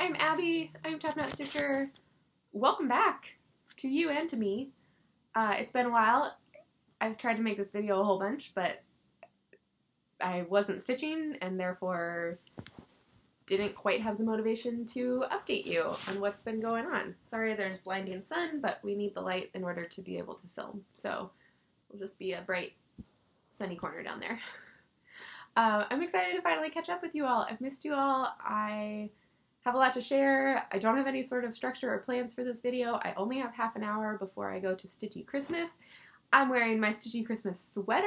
I'm Abby. I'm topknotstitcher. Welcome back to you and to me. It's been a while. I've tried to make this video a whole bunch, but I wasn't stitching and therefore didn't quite have the motivation to update you on what's been going on. Sorry there's blinding sun, but we need the light in order to be able to film. So we'll just be a bright, sunny corner down there. I'm excited to finally catch up with you all. I've missed you all. I have a lot to share. I don't have any sort of structure or plans for this video. I only have half an hour before I go to Stitchy Christmas. I'm wearing my Stitchy Christmas sweater.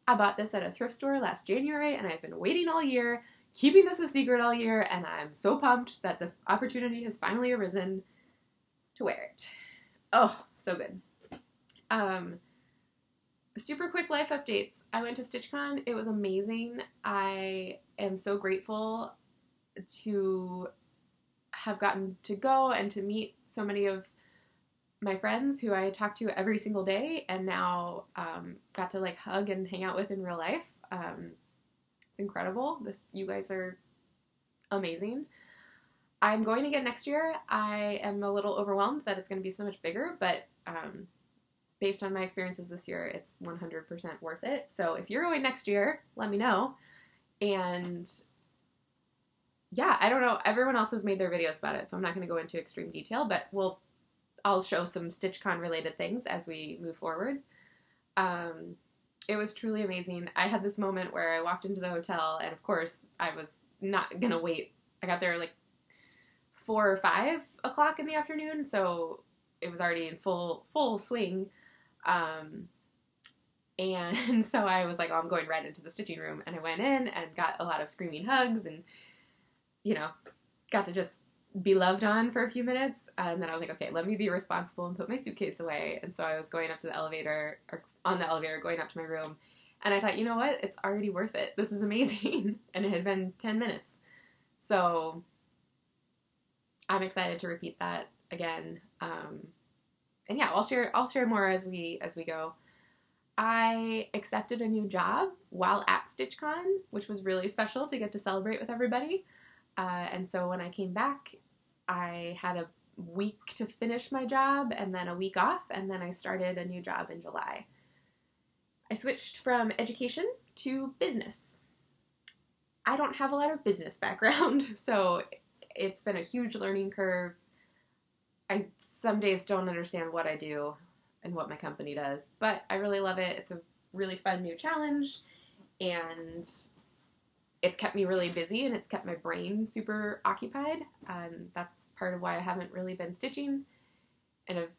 I bought this at a thrift store last January and I've been waiting all year, keeping this a secret all year, and I'm so pumped that the opportunity has finally arisen to wear it. Oh, so good. Super quick life updates. I went to StitchCon. It was amazing. I am so grateful to have gotten to go and to meet so many of my friends who I talk to every single day and now got to like hug and hang out with in real life. It's incredible. You guys are amazing. I'm going again next year. I am a little overwhelmed that it's going to be so much bigger, but based on my experiences this year, it's 100% worth it. So if you're going next year, let me know. And yeah, I don't know. Everyone else has made their videos about it, so I'm not going to go into extreme detail, but I'll show some StitchCon related things as we move forward. It was truly amazing. I had this moment where I walked into the hotel, and of course, I was not going to wait. I got there like 4 or 5 o'clock in the afternoon, so it was already in full swing. And so I was like, oh, I'm going right into the stitching room. And I went in and got a lot of screaming hugs and, you know, got to just be loved on for a few minutes. And then I was like, okay, let me be responsible and put my suitcase away. And so I was going up to the elevator, or on the elevator, going up to my room. And I thought, you know what? It's already worth it. This is amazing. And it had been 10 minutes. So I'm excited to repeat that again. And yeah, I'll share more as we go. I accepted a new job while at StitchCon, which was really special to get to celebrate with everybody. And so when I came back, I had a week to finish my job and then a week off, and then I started a new job in July. I switched from education to business. I don't have a lot of business background, so it's been a huge learning curve. I some days don't understand what I do and what my company does, but I really love it. It's a really fun new challenge, and it's kept me really busy, and it's kept my brain super occupied, and that's part of why I haven't really been stitching, and I've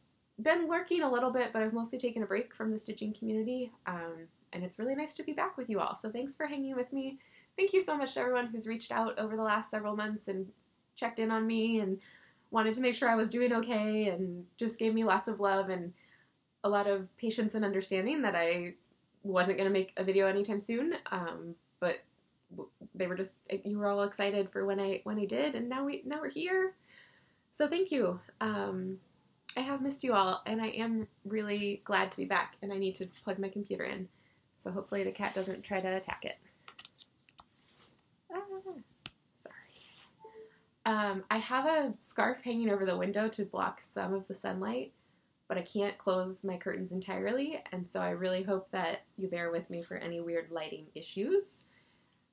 been lurking a little bit, but I've mostly taken a break from the stitching community, and it's really nice to be back with you all, so thanks for hanging with me. Thank you so much to everyone who's reached out over the last several months and checked in on me and wanted to make sure I was doing okay and just gave me lots of love and a lot of patience and understanding that I wasn't going to make a video anytime soon, but they were just, you were all excited for when I did, and now we're here. So thank you. I have missed you all, and I am really glad to be back, and I need to plug my computer in. So hopefully the cat doesn't try to attack it. Sorry. I have a scarf hanging over the window to block some of the sunlight, but I can't close my curtains entirely, and so I really hope that you bear with me for any weird lighting issues.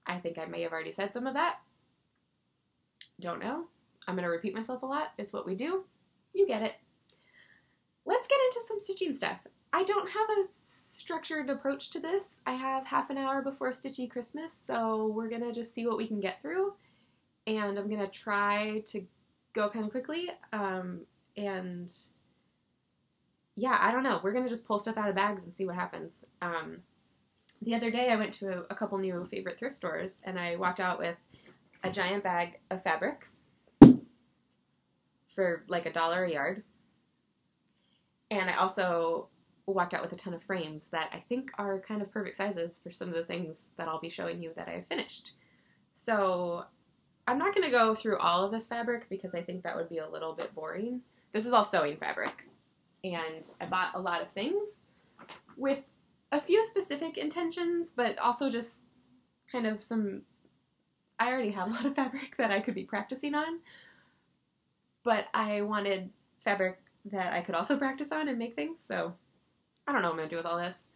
I think I may have already said some of that. Don't know. I'm going to repeat myself a lot. It's what we do. You get it. Let's get into some stitching stuff. I don't have a structured approach to this. I have half an hour before Stitchy Christmas, so we're going to just see what we can get through. And I'm going to try to go kind of quickly. And yeah, I don't know. We're going to just pull stuff out of bags and see what happens. The other day I went to a couple new favorite thrift stores, and I walked out with a giant bag of fabric for like $1 a yard. And I also walked out with a ton of frames that I think are kind of perfect sizes for some of the things that I'll be showing you that I have finished. So I'm not going to go through all of this fabric because I think that would be a little bit boring. This is all sewing fabric. And I bought a lot of things with a few specific intentions, but also just kind of some, I already have a lot of fabric that I could be practicing on. but I wanted fabric that I could also practice on and make things, so I don't know what I'm going to do with all this.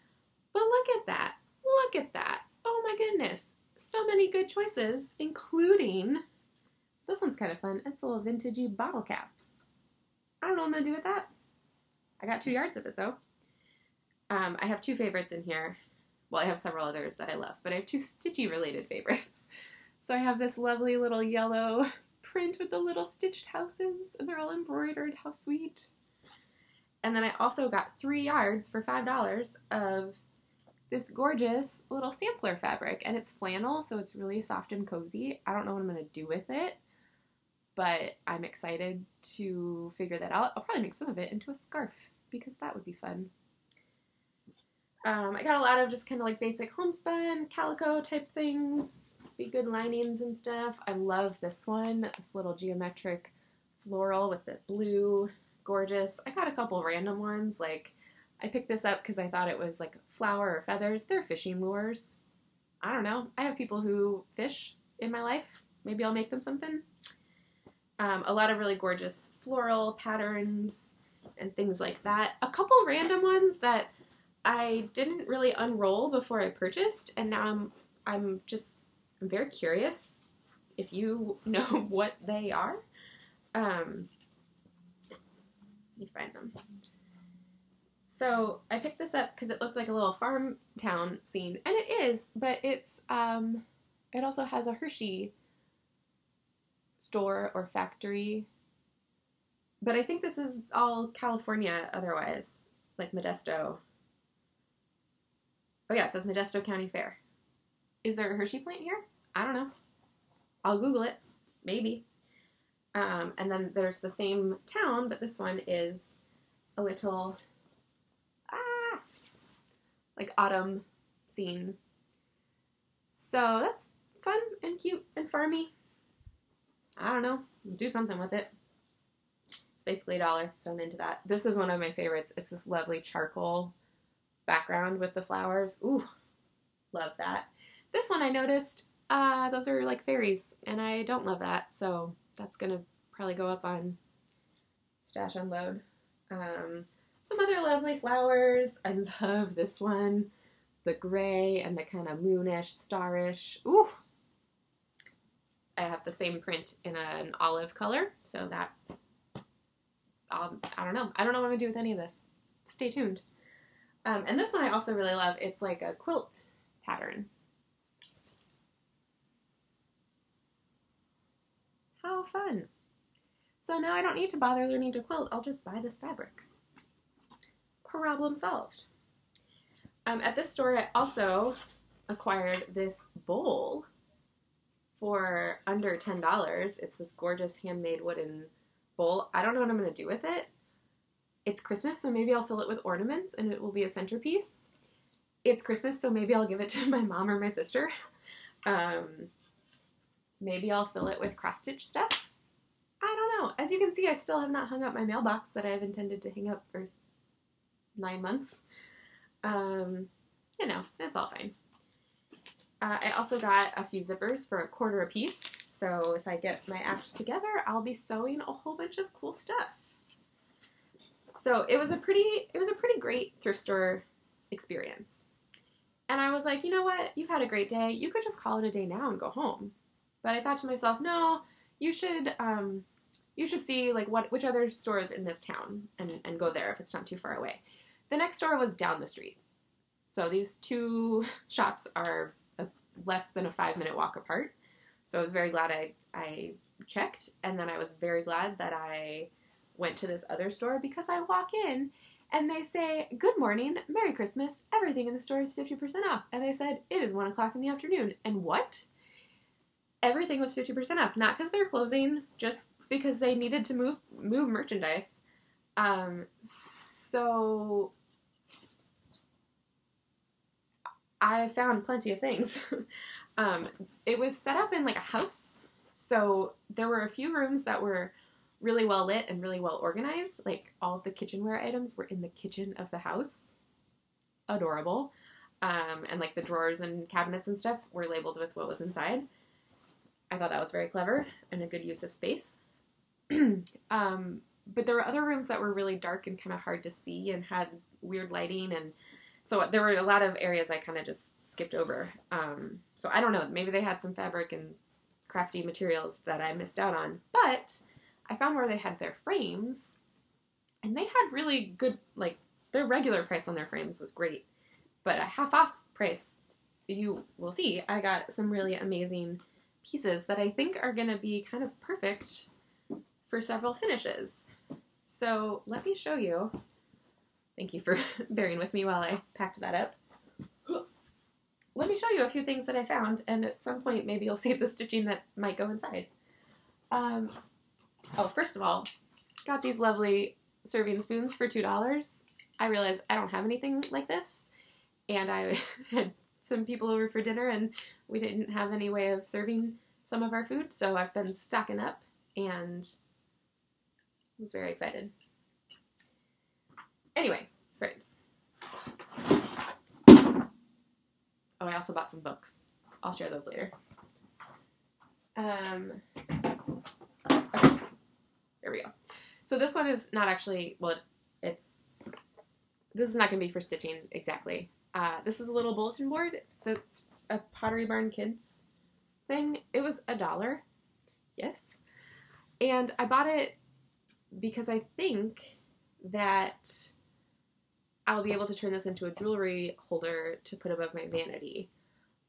But look at that. Look at that. Oh my goodness. So many good choices, including, this one's kind of fun. It's little vintagey bottle caps. I don't know what I'm going to do with that. I got 2 yards of it, though. I have 2 favorites in here. Well, I have several others that I love, but I have 2 stitchy-related favorites. So I have this lovely little yellow print with the little stitched houses, and they're all embroidered. How sweet. And then I also got 3 yards for $5 of this gorgeous little sampler fabric, and it's flannel, so it's really soft and cozy. I don't know what I'm going to do with it, but I'm excited to figure that out. I'll probably make some of it into a scarf, because that would be fun. I got a lot of just kind of like basic homespun, calico type things, be good linings and stuff. I love this one, this little geometric floral with the blue, gorgeous. I got a couple random ones, like I picked this up because I thought it was like flower or feathers. They're fishing lures. I don't know. I have people who fish in my life. Maybe I'll make them something. A lot of really gorgeous floral patterns and things like that. A couple random ones that I didn't really unroll before I purchased, and now I'm very curious if you know what they are. Let me find them. So I picked this up because it looked like a little farm town scene, and it is, but it's it also has a Hershey store or factory. But I think this is all California otherwise, like Modesto. Oh yeah, it says Modesto County Fair. Is there a Hershey plant here? I don't know. I'll Google it. Maybe. And then there's the same town, but this one is a little, like autumn scene. So that's fun and cute and farmy. I don't know. Do something with it. It's basically $1, so I'm into that. This is one of my favorites. It's this lovely charcoal background with the flowers. Ooh, love that. This one I noticed, those are like fairies, and I don't love that, so that's gonna probably go up on Stash Unload. Some other lovely flowers. I love this one, the gray and the kind of moonish, starish. Ooh, I have the same print in an olive color, so that I don't know. I don't know what I'm gonna do with any of this. Stay tuned. And this one I also really love. It's like a quilt pattern. How fun. So now I don't need to bother learning to quilt. I'll just buy this fabric. Problem solved. At this store I also acquired this bowl for under $10. It's this gorgeous handmade wooden bowl. I don't know what I'm going to do with it. It's Christmas, so maybe I'll fill it with ornaments and it will be a centerpiece. It's Christmas, so maybe I'll give it to my mom or my sister. Maybe I'll fill it with cross-stitch stuff. I don't know. As you can see, I still have not hung up my mailbox that I've intended to hang up for 9 months. You know, that's all fine. I also got a few zippers for $1 a piece. So if I get my act together, I'll be sewing a whole bunch of cool stuff. So it was a pretty great thrift store experience. And I was like, you know what? You've had a great day. You could just call it a day now and go home. But I thought to myself, no, you should see like which other stores in this town and go there if it's not too far away. The next store was down the street. So these 2 shops are less than a 5-minute walk apart. So I was very glad I checked, and then I was very glad that I went to this other store because I walk in and they say, "Good morning, Merry Christmas, everything in the store is 50% off." And I said, "It is 1 o'clock in the afternoon." And what? Everything was 50% off. Not because they're closing, just because they needed to move merchandise. So I found plenty of things. It was set up in like a house. So there were a few rooms that were really well lit and really well organized. Like all of the kitchenware items were in the kitchen of the house. Adorable. And like the drawers and cabinets and stuff were labeled with what was inside. I thought that was very clever and a good use of space. But there were other rooms that were really dark and kind of hard to see and had weird lighting, and so there were a lot of areas I kind of just skipped over. So I don't know, maybe they had some fabric and crafty materials that I missed out on, but I found where they had their frames, and they had really good, like, their regular price on their frames was great, but a half off price, you will see, I got some really amazing pieces that I think are going to be kind of perfect for several finishes. So let me show you. Thank you for bearing with me while I packed that up. Let me show you a few things that I found, and at some point maybe you'll see the stitching that might go inside. Oh, first of all, got these lovely serving spoons for $2. I realized I don't have anything like this, and I had some people over for dinner, and we didn't have any way of serving some of our food, so I've been stocking up, and was very excited. Anyway, friends. Oh, I also bought some books. I'll share those later. Okay, here we go. So this one is not actually, well, this is not going to be for stitching exactly. This is a little bulletin board that's a Pottery Barn Kids thing. It was $1. Yes. And I bought it because I think that I'll be able to turn this into a jewelry holder to put above my vanity.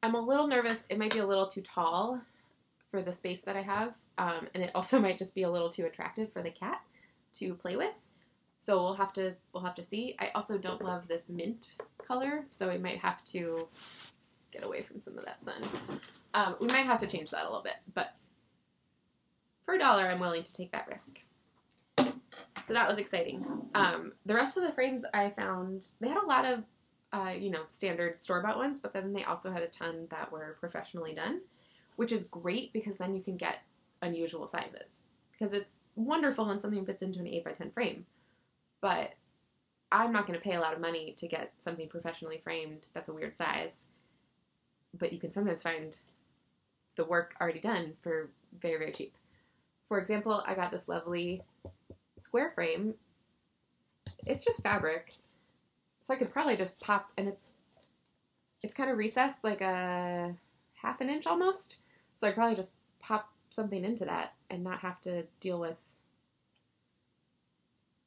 I'm a little nervous. It might be a little too tall for the space that I have, and it also might just be a little too attractive for the cat to play with. So we'll have to see. I also don't love this mint color, so we might have to get away from some of that sun. We might have to change that a little bit, but for $1, I'm willing to take that risk. So that was exciting. The rest of the frames I found, they had a lot of, standard store-bought ones, but then they also had a ton that were professionally done, which is great because then you can get unusual sizes. Because it's wonderful when something fits into an 8x10 frame, but I'm not going to pay a lot of money to get something professionally framed that's a weird size. But you can sometimes find the work already done for very, very cheap. For example, I got this lovely square frame. It's just fabric, so I could probably just pop, and it's kind of recessed, like a ½ an inch almost, so I could probably just pop something into that and not have to deal with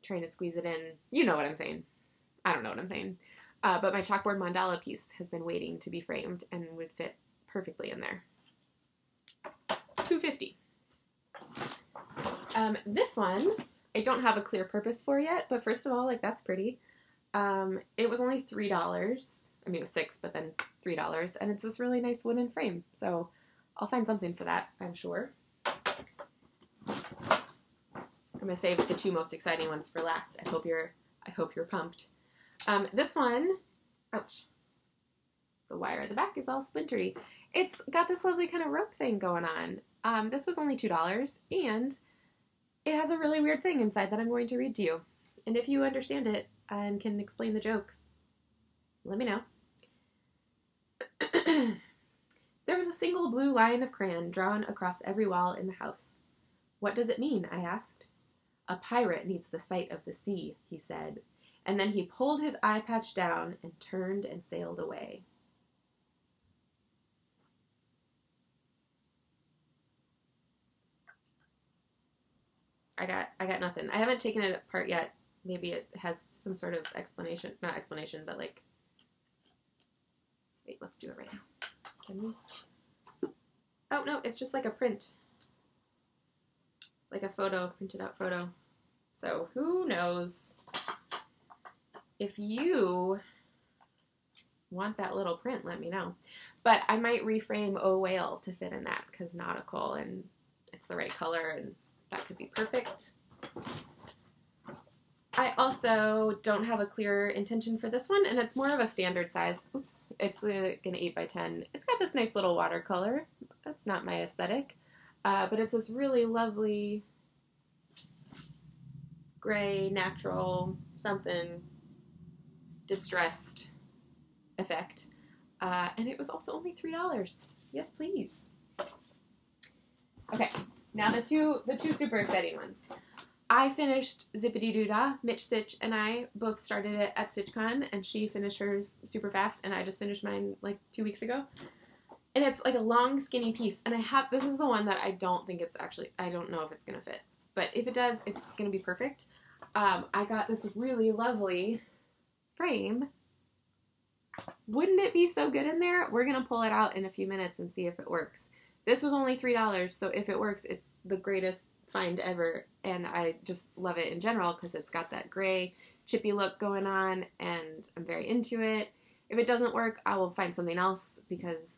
trying to squeeze it in. You know what I'm saying. I don't know what I'm saying. But my chalkboard mandala piece has been waiting to be framed and would fit perfectly in there. $2.50. This one I don't have a clear purpose for yet, but first of all, like, that's pretty. It was only $3. I mean, it was $6, but then $3, and it's this really nice wooden frame, so I'll find something for that, I'm sure. I'm gonna save the two most exciting ones for last. I hope you're pumped. This one, ouch, the wire at the back is all splintery. It's got this lovely kind of rope thing going on. This was only $2, and it has a really weird thing inside that I'm going to read to you. And if you understand it and can explain the joke, let me know. There was a single blue line of crayon drawn across every wall in the house. What does it mean? I asked. A pirate needs the sight of the sea, he said. And then he pulled his eye patch down and turned and sailed away. I got nothing. I haven't taken it apart yet. Maybe it has some sort of explanation. Not explanation, but like... Wait, let's do it right now. Can we? Oh, no, it's just like a print. Like a photo, printed out photo. So, who knows? If you want that little print, let me know. But I might reframe Oh Whale to fit in that, because nautical, and it's the right color, and that could be perfect. I also don't have a clear intention for this one, and it's more of a standard size. Oops. It's like an 8x10. It's got this nice little watercolor. That's not my aesthetic. But it's this really lovely gray, natural, something distressed effect. And it was also only $3. Yes, please. Okay. Now the two super exciting ones. I finished Zippity Doo Dah. Mitch Stitch and I both started it at StitchCon, and she finished hers super fast, and I just finished mine like 2 weeks ago. And it's like a long, skinny piece, and this is the one that I don't think it's actually, I don't know if it's going to fit. But if it does, it's going to be perfect. I got this really lovely frame. Wouldn't it be so good in there? We're going to pull it out in a few minutes and see if it works. This was only $3, so if it works, it's the greatest find ever, and I just love it in general because it's got that gray chippy look going on, and I'm very into it. If it doesn't work, I will find something else because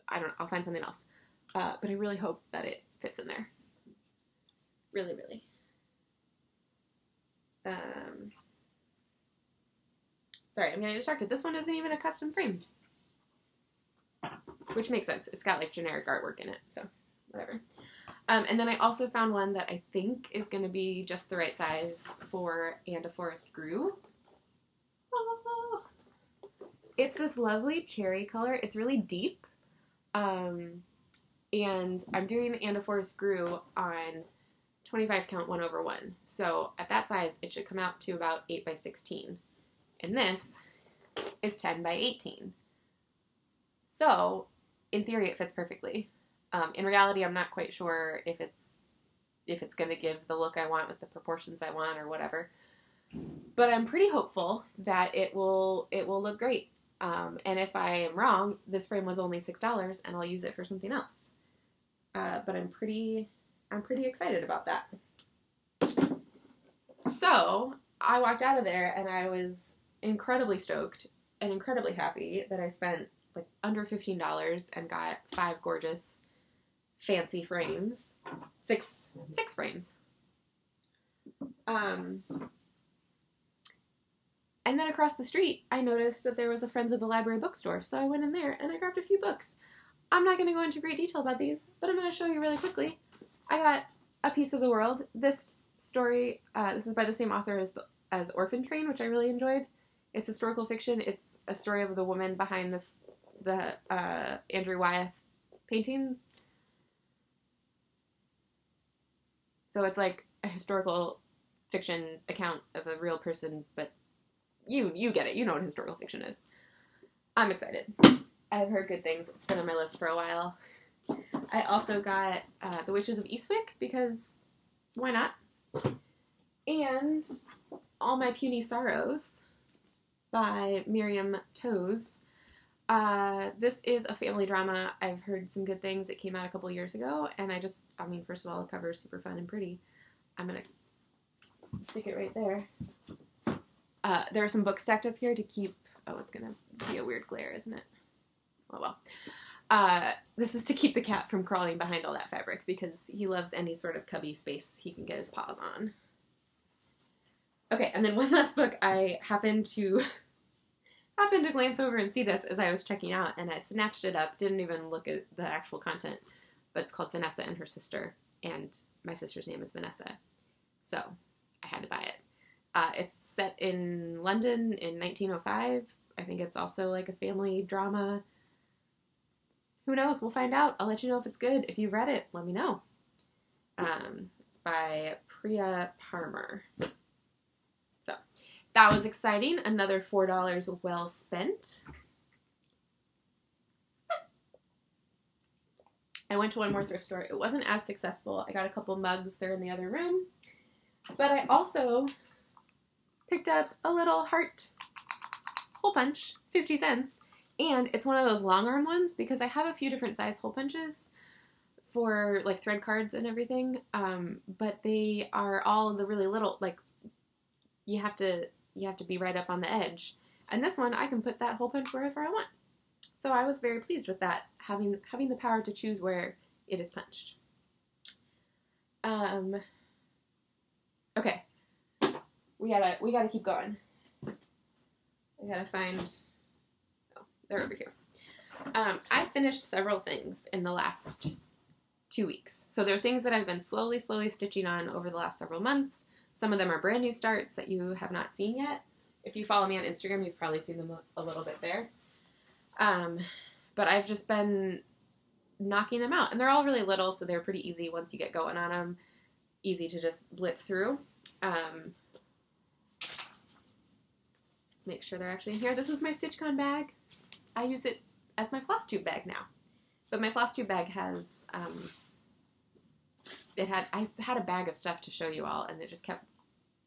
I'll find something else. But I really hope that it fits in there. Really, really. Sorry, I'm getting distracted. This one isn't even a custom frame. Which makes sense. It's got like generic artwork in it, so whatever. And then I also found one that I think is going to be just the right size for And a Forest Grew. Oh. It's this lovely cherry color. It's really deep. And I'm doing And a Forest Grew on 25 count 1/1. So at that size, it should come out to about 8 by 16. And this is 10 by 18. So in theory, it fits perfectly. In reality, I'm not quite sure if it's going to give the look I want with the proportions I want or whatever. But I'm pretty hopeful that it will look great. And if I am wrong, this frame was only $6 and I'll use it for something else. But I'm pretty excited about that. So I walked out of there and I was incredibly stoked and incredibly happy that I spent like under $15 and got 5 gorgeous fancy frames. Six frames. And then across the street, I noticed that there was a Friends of the Library bookstore, so I went in there and I grabbed a few books. I'm not going to go into great detail about these, but I'm going to show you really quickly. I got A Piece of the World. This story, this is by the same author as Orphan Train, which I really enjoyed. It's historical fiction. It's a story of the woman behind the Andrew Wyeth painting. So it's like a historical fiction account of a real person, but you get it. You know what historical fiction is. I'm excited. I've heard good things. It's been on my list for a while. I also got The Witches of Eastwick, because why not? And All My Puny Sorrows by Miriam Toews. This is a family drama. I've heard some good things. It came out a couple years ago, and first of all, the cover is super fun and pretty. I'm going to stick it right there. There are some books stacked up here to keep... Oh, it's going to be a weird glare, isn't it? Oh, well. This is to keep the cat from crawling behind all that fabric, because he loves any sort of cubby space he can get his paws on. Okay, and then one last book. I happened to glance over and see this as I was checking out, and I snatched it up, didn't even look at the actual content, but it's called Vanessa and Her Sister, and my sister's name is Vanessa, so I had to buy it. It's set in London in 1905. I think it's also like a family drama. Who knows? We'll find out. I'll let you know if it's good. If you've read it, let me know. It's by Priya Parmar. So, that was exciting. Another $4 well spent. I went to one more thrift store. It wasn't as successful. I got a couple mugs. They're in the other room. But I also picked up a little heart hole punch, 50 cents. And it's one of those long arm ones, because I have a few different size hole punches for like thread cards and everything. But they are all the really little, like you have to be right up on the edge. And this one, I can put that hole punch wherever I want. So I was very pleased with that, having the power to choose where it is punched. Okay. We gotta keep going. I gotta find... Oh, they're over here. I finished several things in the last 2 weeks. So there are things that I've been slowly stitching on over the last several months. Some of them are brand new starts that you have not seen yet. If you follow me on Instagram, you've probably seen them a little bit there. But I've just been knocking them out. And they're all really little, so they're pretty easy once you get going on them. Easy to just blitz through. Make sure they're actually in here. This is my StitchCon bag. I use it as my Flosstube bag now. But my Flosstube bag has, I had a bag of stuff to show you all, and it just kept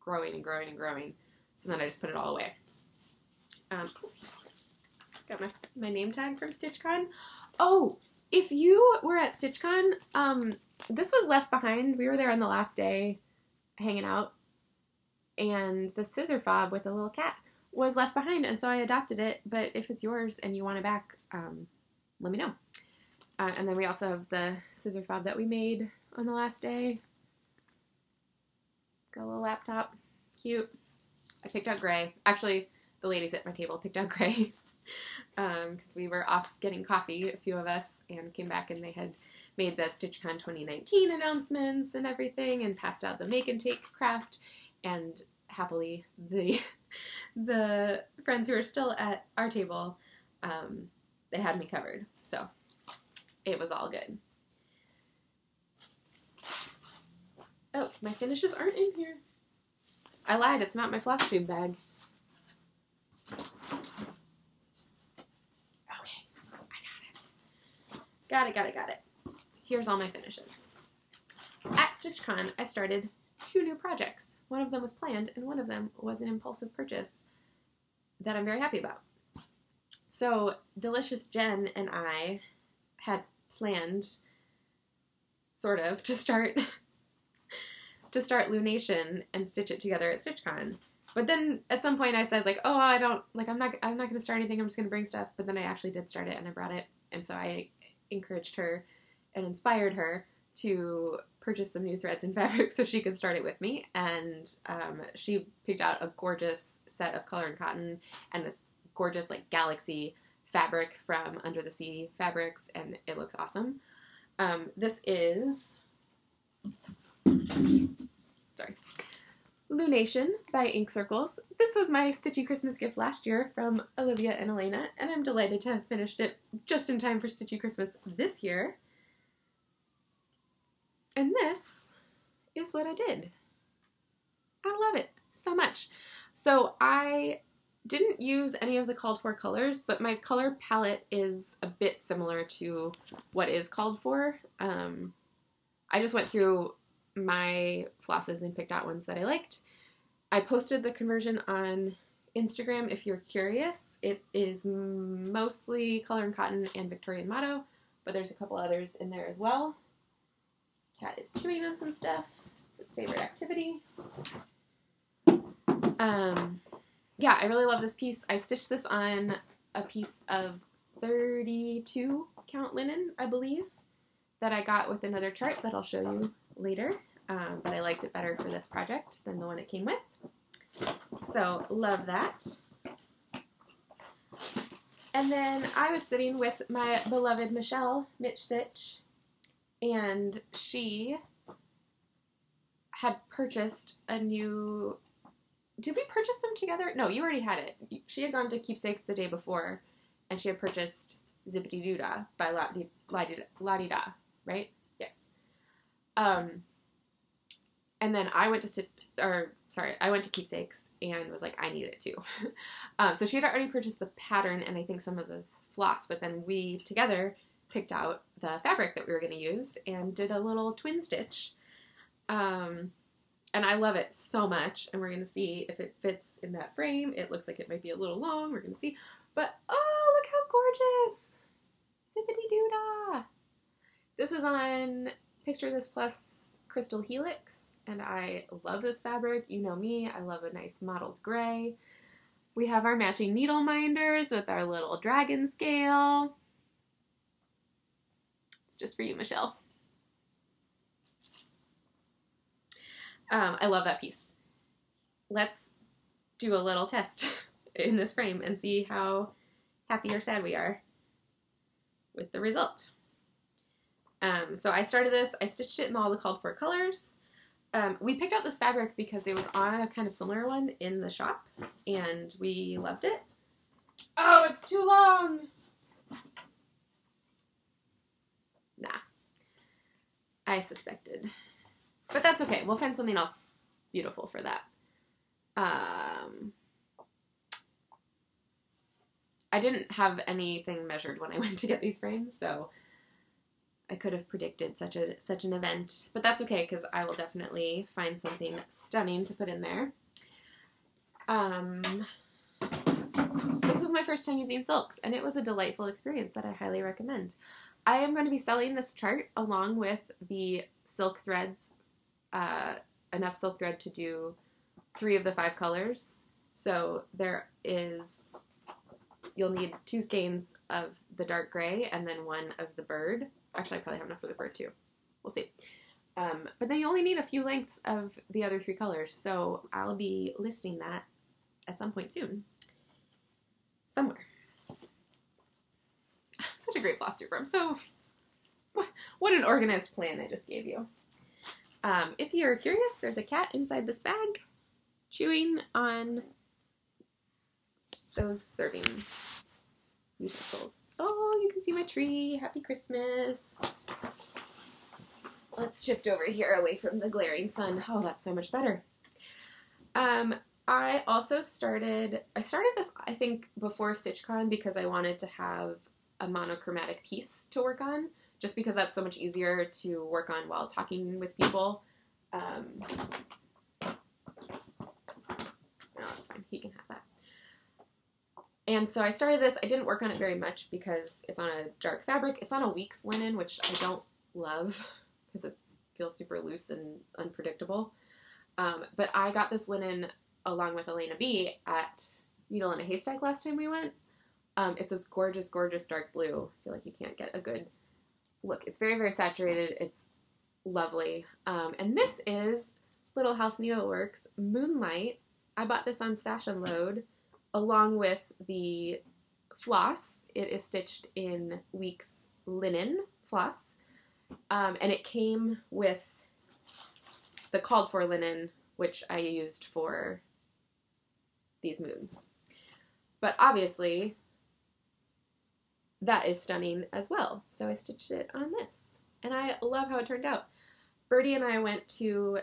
growing and growing and growing. So then I just put it all away. Got my name tag from StitchCon. Oh, if you were at StitchCon, this was left behind. We were there on the last day hanging out, and the scissor fob with a little cat was left behind, and so I adopted it. But if it's yours and you want it back, let me know. And then we also have the scissor fob that we made on the last day. Got a little laptop. Cute. I picked out gray. Actually, the ladies at my table picked out gray. Because we were off getting coffee, a few of us, and came back and they had made the StitchCon 2019 announcements and everything, and passed out the make and take craft, and happily the friends who are still at our table, they had me covered, so it was all good. Oh, my finishes aren't in here. I lied, it's not my Flosstube bag. Got it. Here's all my finishes. At StitchCon, I started 2 new projects. One of them was planned, and one of them was an impulsive purchase that I'm very happy about. So, Delicious Jen and I had planned, sort of, to start Lunation and stitch it together at StitchCon. But then, at some point, I said, like, oh, I'm not going to start anything, I'm just going to bring stuff. But then I actually did start it, and I brought it, and so I encouraged her and inspired her to purchase some new threads and fabric so she could start it with me, and she picked out a gorgeous set of color and cotton and this gorgeous like galaxy fabric from Under the Sea Fabrics, and it looks awesome. This is Lunation by Ink Circles. This was my Stitchy Christmas gift last year from Olivia and Elena, and I'm delighted to have finished it just in time for Stitchy Christmas this year. And this is what I did. I love it so much. So I didn't use any of the called for colors, but my color palette is a bit similar to what is called for. I just went through my flosses and picked out ones that I liked. I posted the conversion on Instagram if you're curious. It is mostly Color and Cotton and Victorian Motto, but there's a couple others in there as well. Cat is chewing on some stuff. It's its favorite activity. Yeah, I really love this piece. I stitched this on a piece of 32 count linen, I believe, that I got with another chart that I'll show you later. But I liked it better for this project than the one it came with. So, love that. And then I was sitting with my beloved Michelle Mitch Stitch, and she had purchased a new... Did we purchase them together? No, you already had it. She had gone to Keepsakes the day before, and she had purchased Zippity Doodah by La-Di-Da, right? Yes. And then I went to Keepsakes and was like, I need it too. So she had already purchased the pattern and I think some of the floss, but then we together picked out the fabric that we were going to use and did a little twin stitch. And I love it so much, and we're going to see if it fits in that frame. It looks like it might be a little long. We're going to see. But, oh, look how gorgeous! Zippity Doodah! This is on Picture This Plus Crystal Helix, and I love this fabric. You know me. I love a nice mottled gray. We have our matching needle minders with our little dragon scale. It's just for you, Michelle. I love that piece. Let's do a little test in this frame and see how happy or sad we are with the result. So I started this, I stitched it in all the called for colors. We picked out this fabric because it was on a kind of similar one in the shop, and we loved it. Oh, it's too long! I suspected. But that's okay. We'll find something else beautiful for that. I didn't have anything measured when I went to get these frames, so I could have predicted such an event. But that's okay, because I will definitely find something stunning to put in there. This was my first time using silks, and it was a delightful experience that I highly recommend. I am going to be selling this chart along with the silk threads, enough silk thread to do 3 of the 5 colors. So you'll need 2 skeins of the dark gray and then 1 of the bird. Actually, I probably have enough for the bird too. We'll see. But then you only need a few lengths of the other 3 colors, so I'll be listing that at some point soon. Somewhere. I'm such a great Flosstuber. I'm so... What an organized plan I just gave you. If you're curious, there's a cat inside this bag chewing on those serving utensils. Oh, you can see my tree. Happy Christmas. Let's shift over here away from the glaring sun. Oh, that's so much better. I also started this, I think, before StitchCon because I wanted to have a monochromatic piece to work on, just because that's so much easier to work on while talking with people. No, that's fine. He can have that. And so I started this. I didn't work on it very much because it's on a dark fabric. It's on a week's linen, which I don't love because it feels super loose and unpredictable. But I got this linen along with Elena B at Needle in a Haystack last time we went. It's this gorgeous, gorgeous dark blue. I feel like you can't get a good look. It's very, very saturated. It's lovely. And this is Little House Needleworks Moonlight. I bought this on Stash and Load along with the floss. It is stitched in Weeks linen floss. And it came with the called for linen, which I used for these moons. But obviously, that is stunning as well. So I stitched it on this. And I love how it turned out. Birdie and I went to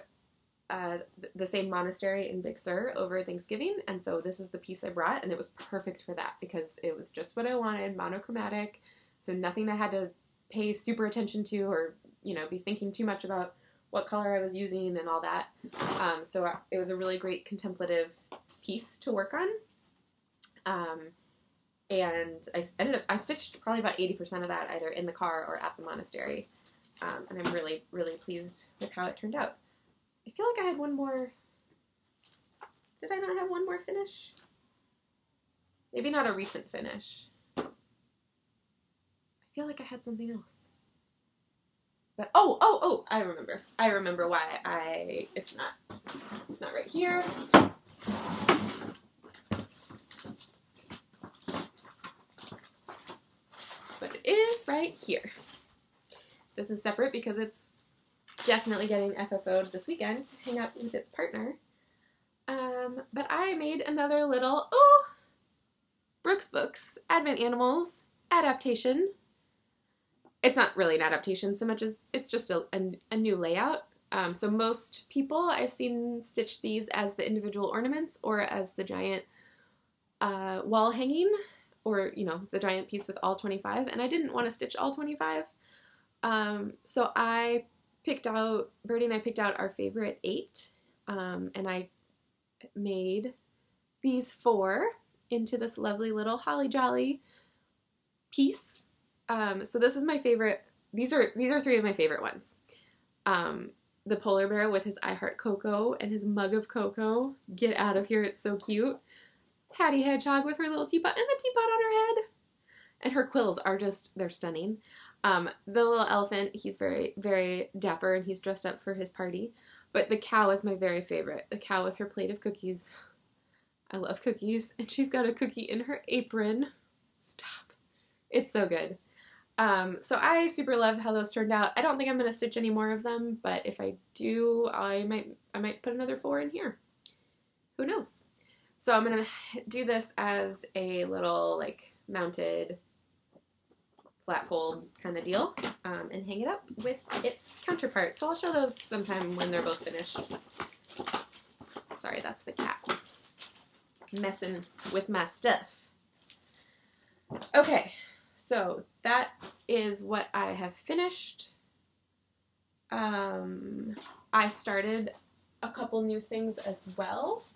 the same monastery in Big Sur over Thanksgiving, and so this is the piece I brought, and it was perfect for that because it was just what I wanted, monochromatic, so nothing I had to pay super attention to or, you know, be thinking too much about what color I was using and all that. So it was a really great contemplative piece to work on. And I stitched probably about 80% of that either in the car or at the monastery. And I'm really, really pleased with how it turned out. I feel like I had one more. Did I not have one more finish? Maybe not a recent finish. I feel like I had something else. But oh, I remember. I remember why it's not right here. But it is right here. This is separate because it's definitely getting FFO'd this weekend to hang out with its partner. But I made another little, Brooks Books, Advent Animals, adaptation. It's not really an adaptation so much as it's just a new layout. So most people I've seen stitch these as the individual ornaments or as the giant wall hanging, or, you know, the giant piece with all 25. And I didn't want to stitch all 25. So Birdie and I picked out our favorite 8, and I made these 4 into this lovely little holly jolly piece. So this is my favorite. These are 3 of my favorite ones. The polar bear with his I Heart Cocoa and his mug of cocoa. Get out of here, it's so cute. Hattie Hedgehog with her little teapot and the teapot on her head. And her quills are just, they're stunning. The little elephant, he's very, very dapper and he's dressed up for his party. But the cow is my very favorite. The cow with her plate of cookies. I love cookies. And she's got a cookie in her apron. Stop. It's so good. So I super love how those turned out. I don't think I'm going to stitch any more of them, but if I do, I might put another 4 in here. Who knows? So I'm going to do this as a little, like, mounted flat fold kind of deal, and hang it up with its counterpart. So I'll show those sometime when they're both finished. Sorry, that's the cat messing with my stuff. Okay, so that is what I have finished. I started a couple new things as well.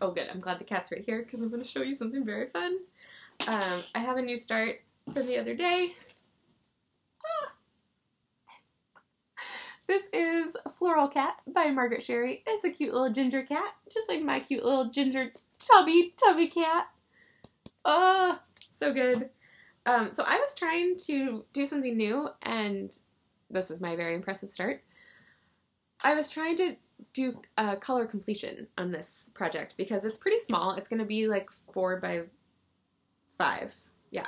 Oh good, I'm glad the cat's right here because I'm going to show you something very fun. I have a new start from the other day. This is Floral Cat by Margaret Sherry. It's a cute little ginger cat, just like my cute little ginger tubby cat. Oh, so good. So I was trying to do something new, and this is my very impressive start. I was trying to do color completion on this project because it's pretty small. It's going to be like 4 by 5. Yeah.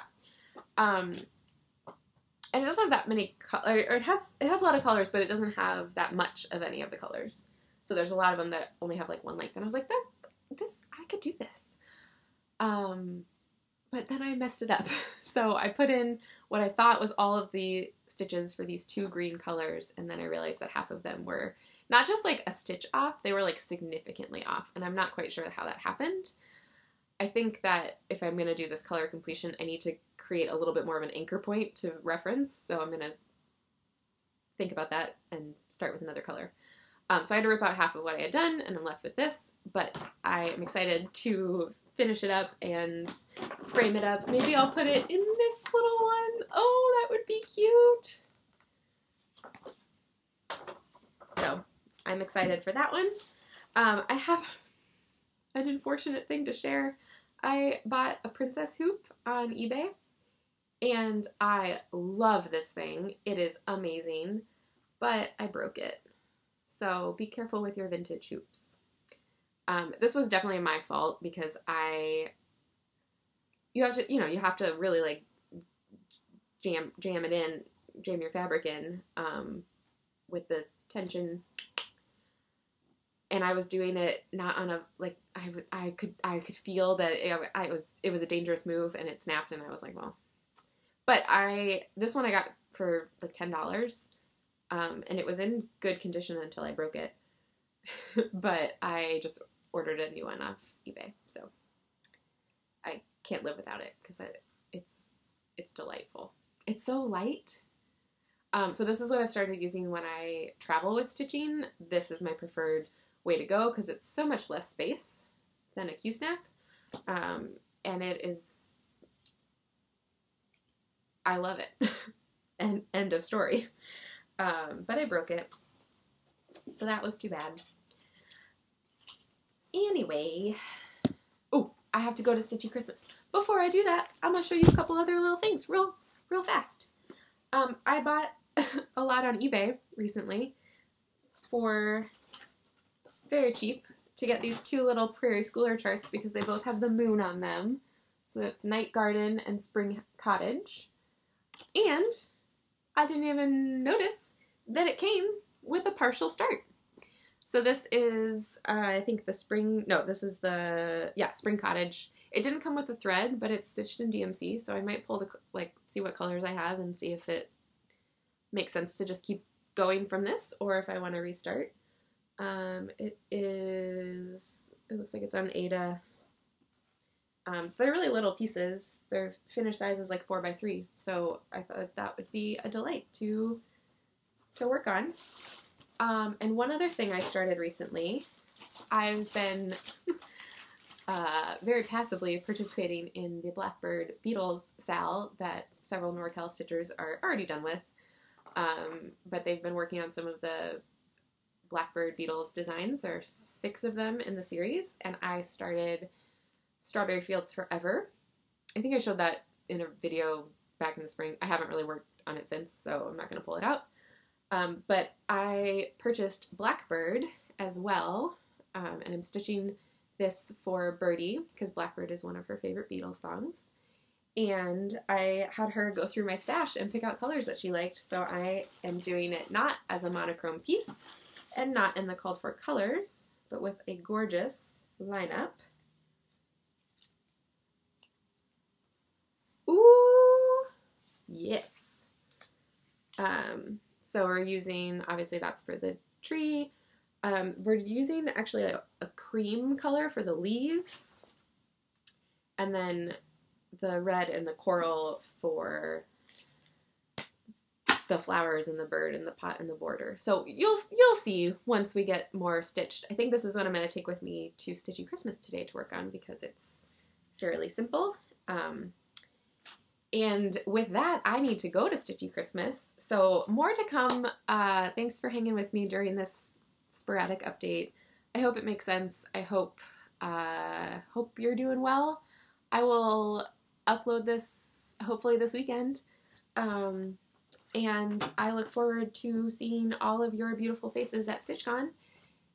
And it doesn't have that many colors, or it has a lot of colors, but it doesn't have that much of any of the colors. So there's a lot of them that only have like one length. And I was like, I could do this. But then I messed it up. So I put in what I thought was all of the stitches for these 2 green colors, and then I realized that half of them were not just like a stitch off, they were like significantly off, and I'm not quite sure how that happened. I think that if I'm going to do this color completion, I need to create a little bit more of an anchor point to reference, so I'm going to think about that and start with another color. So I had to rip out half of what I had done, and I'm left with this, but I am excited to finish it up and frame it up. Maybe I'll put it in this little one. Oh, that would be cute. So I'm excited for that one. I have an unfortunate thing to share. I bought a princess hoop on eBay, and I love this thing. It is amazing, but I broke it. So be careful with your vintage hoops. This was definitely my fault because you have to really like jam it in, jam your fabric in, with the tension. And I was doing it not on a, like, I could feel that it was a dangerous move, and it snapped, and I was like, well, but this one I got for like $10, and it was in good condition until I broke it. But I just ordered a new one off eBay, so I can't live without it because it's delightful. It's so light. So this is what I've started using when I travel with stitching. This is my preferred way to go because it's so much less space than a Q-snap, and it is, I love it. And end of story. But I broke it, so that was too bad. Anyway, oh, I have to go to Stitchy Christmas. Before I do that, I'm going to show you a couple other little things real fast. I bought a lot on eBay recently for very cheap to get these 2 little Prairie Schooler charts because they both have the moon on them. So that's Night Garden and Spring Cottage. And I didn't even notice that it came with a partial start. So this is, I think this is the, Spring Cottage. It didn't come with the thread, but it's stitched in DMC, so I might pull see what colors I have and see if it makes sense to just keep going from this, or if I want to restart. It looks like it's on Ada. They're really little pieces. Their finished size is like 4 by 3, so I thought that would be a delight to work on. And one other thing I started recently, I've been very passively participating in the Blackbird Beetles sal that several NorCal stitchers are already done with, but they've been working on some of the Blackbird Beetles designs. There are 6 of them in the series, and I started Strawberry Fields Forever. I think I showed that in a video back in the spring. I haven't really worked on it since, so I'm not going to pull it out. But I purchased Blackbird as well, and I'm stitching this for Birdie, because Blackbird is one of her favorite Beatles songs. And I had her go through my stash and pick out colors that she liked, so I am doing it not as a monochrome piece, and not in the called for colors, but with a gorgeous lineup So we're using, obviously that's for the tree. We're using actually a cream color for the leaves, and then the red and the coral for the flowers and the bird and the pot and the border. So you'll see once we get more stitched. I think this is what I'm going to take with me to Stitchy Christmas today to work on because it's fairly simple. And with that, I need to go to Stitchy Christmas. So more to come. Thanks for hanging with me during this sporadic update. I hope it makes sense. I hope you're doing well. I will upload this hopefully this weekend. And I look forward to seeing all of your beautiful faces at StitchCon.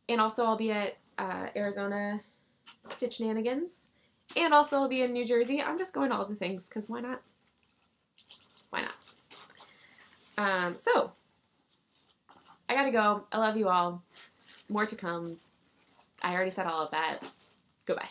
And also I'll be at Arizona Stitch Shenanigans. And also I'll be in New Jersey. I'm just going to all the things because why not? Why not? So, I gotta go. I love you all. More to come. I already said all of that. Goodbye.